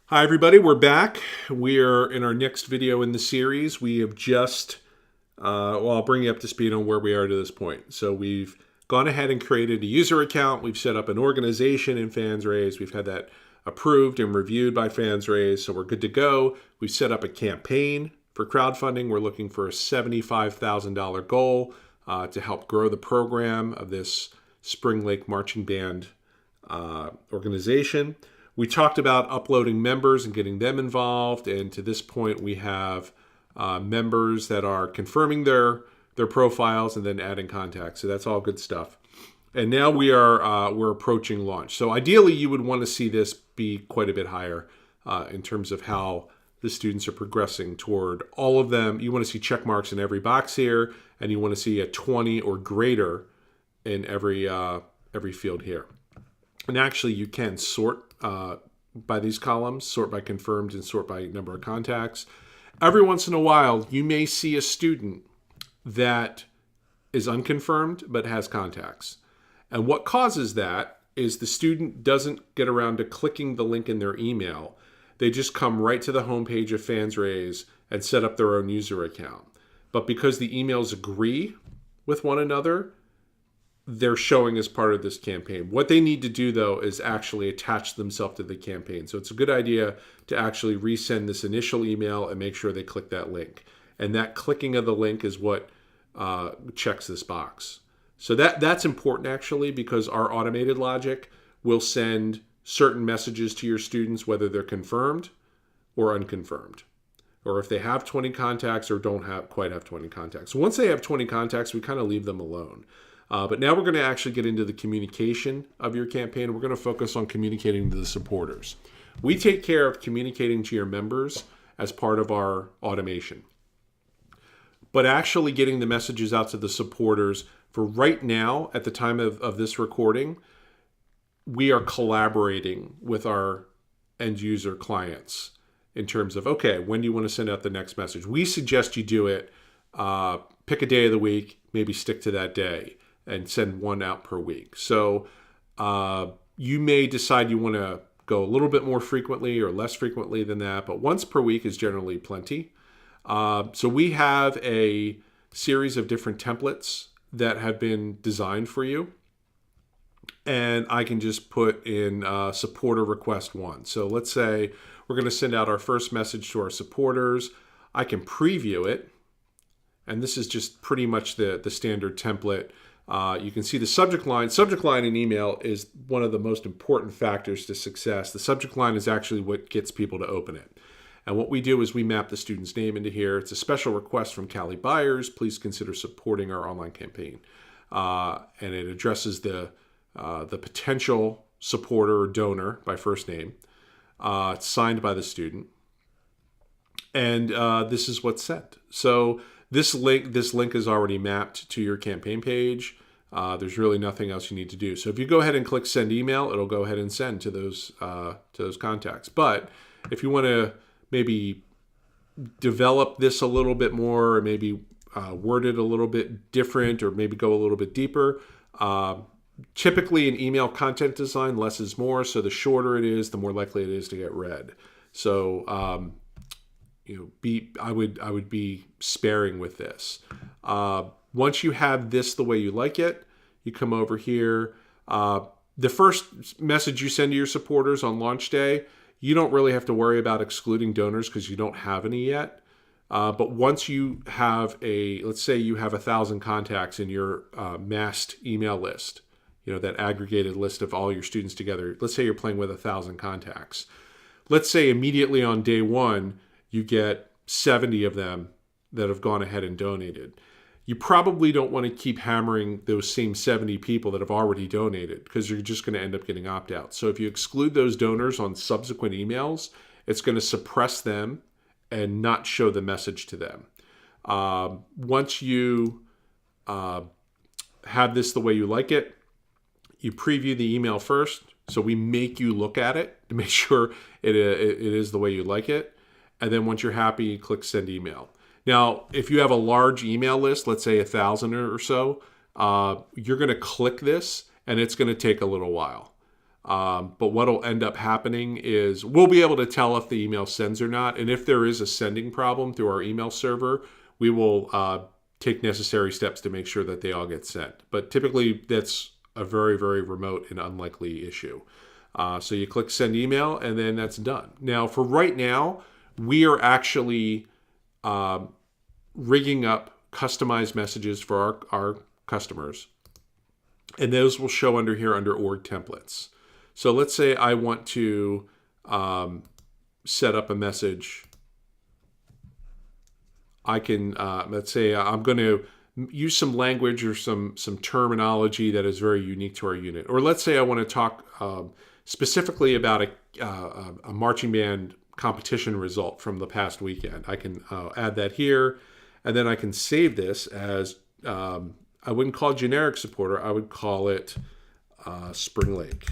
Hi everybody, we're back. We are in our next video in the series. We have just, I'll bring you up to speed on where we are to this point. So we've gone ahead and created a user account. We've set up an organization in FansRaise. We've had that approved and reviewed by FansRaise, so we're good to go. We've set up a campaign for crowdfunding. We're looking for a $75,000 goal to help grow the program of this Spring Lake Marching Band organization. We talked about uploading members and getting them involved, and to this point we have members that are confirming their profiles and then adding contacts. So that's all good stuff. And now we're approaching launch. So ideally you would want to see this be quite a bit higher in terms of how the students are progressing toward all of them. You want to see check marks in every box here, and you want to see a 20 or greater in every field here. And actually you can sort by these columns, sort by confirmed and sort by number of contacts. Every once in a while, you may see a student that is unconfirmed but has contacts. And what causes that is the student doesn't get around to clicking the link in their email. They just come right to the homepage of FansRaise and set up their own user account. But because the emails agree with one another, they're showing as part of this campaign. What they need to do, though, is actually attach themselves to the campaign. So it's a good idea to actually resend this initial email and make sure they click that link. And that clicking of the link is what checks this box. So that's important, actually, because our automated logic will send certain messages to your students, whether they're confirmed or unconfirmed, or if they have 20 contacts or don't quite have 20 contacts. So once they have 20 contacts, we kind of leave them alone. But now we're going to actually get into the communication of your campaign. We're going to focus on communicating to the supporters. We take care of communicating to your members as part of our automation. But actually getting the messages out to the supporters, for right now, at the time of this recording, we are collaborating with our end user clients in terms of, okay, when do you want to send out the next message? We suggest you do it, pick a day of the week, maybe stick to that day, and send one out per week. So you may decide you want to go a little bit more frequently or less frequently than that, but once per week is generally plenty. So we have a series of different templates that have been designed for you. And I can just put in supporter request 1. So let's say we're going to send out our first message to our supporters. I can preview it. And this is just pretty much the standard template. You can see the subject line. Subject line in email is one of the most important factors to success. The subject line is actually what gets people to open it. And what we do is we map the student's name into here. It's a special request from Callie Byers. Please consider supporting our online campaign. And it addresses the potential supporter or donor by first name. It's signed by the student. And this is what's sent. So this link is already mapped to your campaign page. There's really nothing else you need to do. So if you go ahead and click send email, it'll go ahead and send to those contacts. But if you want to maybe develop this a little bit more, or maybe word it a little bit different, or maybe go a little bit deeper, typically in email content design, less is more. So the shorter it is, the more likely it is to get read. So I would be sparing with this. Once you have this the way you like it, you come over here. The first message you send to your supporters on launch day, you don't really have to worry about excluding donors because you don't have any yet. But once you have let's say you have 1,000 contacts in your massed email list, that aggregated list of all your students together. Let's say you're playing with 1,000 contacts. Let's say immediately on day one, you get 70 of them that have gone ahead and donated. You probably don't want to keep hammering those same 70 people that have already donated because you're just going to end up getting opt-outs. So if you exclude those donors on subsequent emails, it's going to suppress them and not show the message to them. Once you have this the way you like it, you preview the email first. So we make you look at it to make sure it is the way you like it. And then once you're happy, you click send email. Now, if you have a large email list, let's say 1,000 or so, you're going to click this and it's going to take a little while. But what will end up happening is we'll be able to tell if the email sends or not. And if there is a sending problem through our email server, we will take necessary steps to make sure that they all get sent. But typically, that's a very, very remote and unlikely issue. So you click send email, and then that's done. Now, for right now, we are actually rigging up customized messages for our customers. And those will show under here under org templates. So let's say I want to set up a message. I can, let's say I'm going to use some language or some terminology that is very unique to our unit. Or let's say I want to talk specifically about a marching band competition result from the past weekend. I can add that here, and then I can save this as, I wouldn't call it generic supporter, I would call it Spring Lake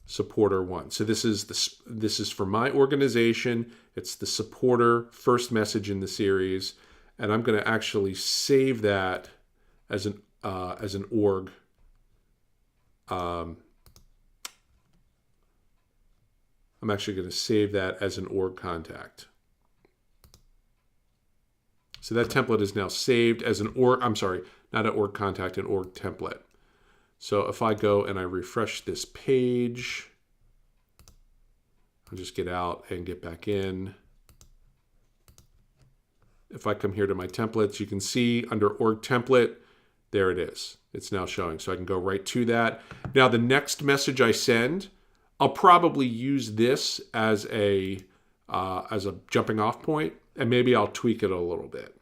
supporter 1. So this is for my organization. It's the supporter first message in the series, and I'm going to actually save that as an org. I'm actually going to save that as an org contact. So that template is now saved as an org. I'm sorry, not an org contact, an org template. So if I go and I refresh this page, I'll just get out and get back in. If I come here to my templates, you can see under org template, there it is. It's now showing. So I can go right to that. Now the next message I send, I'll probably use this as a jumping off point, and maybe I'll tweak it a little bit.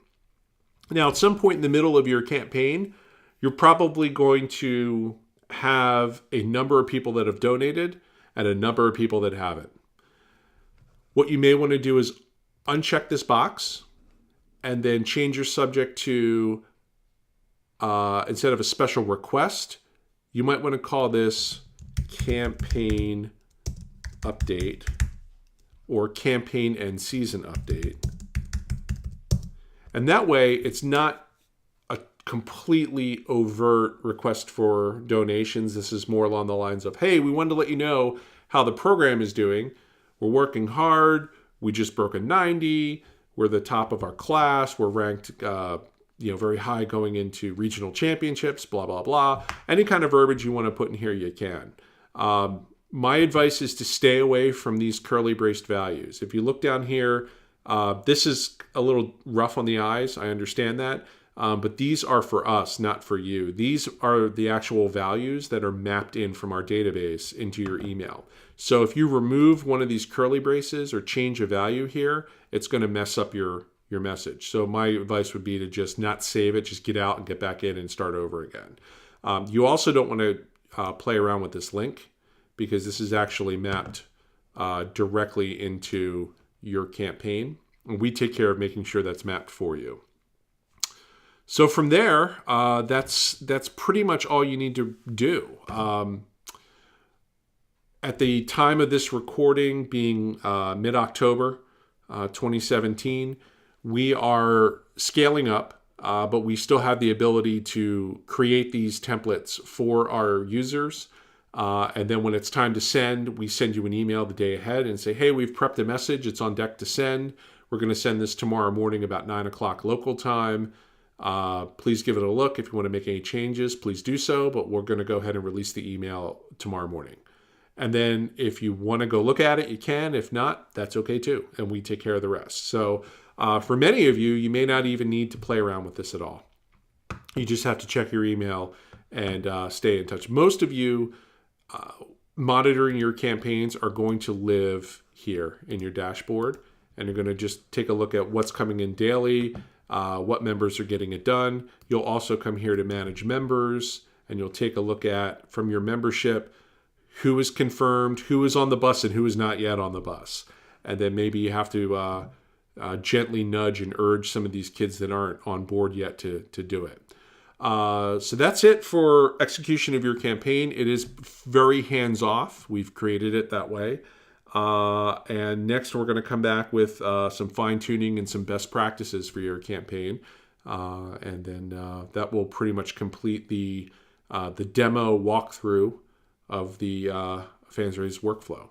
Now at some point in the middle of your campaign, you're probably going to have a number of people that have donated and a number of people that haven't. What you may want to do is uncheck this box and then change your subject to, instead of a special request, you might want to call this campaign update or campaign and season update. And that way it's not a completely overt request for donations. This is more along the lines of, hey, we wanted to let you know how the program is doing. We're working hard. We just broke a 90. We're the top of our class. We're ranked very high going into regional championships, blah, blah, blah. Any kind of verbiage you want to put in here, you can. My advice is to stay away from these curly braced values. If you look down here, this is a little rough on the eyes. I understand that. But these are for us, not for you. These are the actual values that are mapped in from our database into your email. So if you remove one of these curly braces or change a value here, it's going to mess up your message. So my advice would be to just not save it, just get out and get back in and start over again. You also don't want to play around with this link because this is actually mapped directly into your campaign. And we take care of making sure that's mapped for you. So from there, that's pretty much all you need to do. At the time of this recording, being mid-October 2017, we are scaling up, but we still have the ability to create these templates for our users. And then when it's time to send, we send you an email the day ahead and say, hey, we've prepped a message. It's on deck to send. We're going to send this tomorrow morning about 9 o'clock local time. Please give it a look. If you want to make any changes, please do so. But we're going to go ahead and release the email tomorrow morning. And then if you want to go look at it, you can. If not, that's okay too. And we take care of the rest. So for many of you, you may not even need to play around with this at all. You just have to check your email and stay in touch. Most of you monitoring your campaigns are going to live here in your dashboard. And you're going to just take a look at what's coming in daily, what members are getting it done. You'll also come here to manage members, and you'll take a look at, from your membership, who is confirmed, who is on the bus, and who is not yet on the bus. And then maybe you have to gently nudge and urge some of these kids that aren't on board yet to do it. So that's it for execution of your campaign. It is very hands-off. We've created it that way. And next we're going to come back with some fine-tuning and some best practices for your campaign. And then that will pretty much complete the the demo walkthrough of the FansRaise workflow.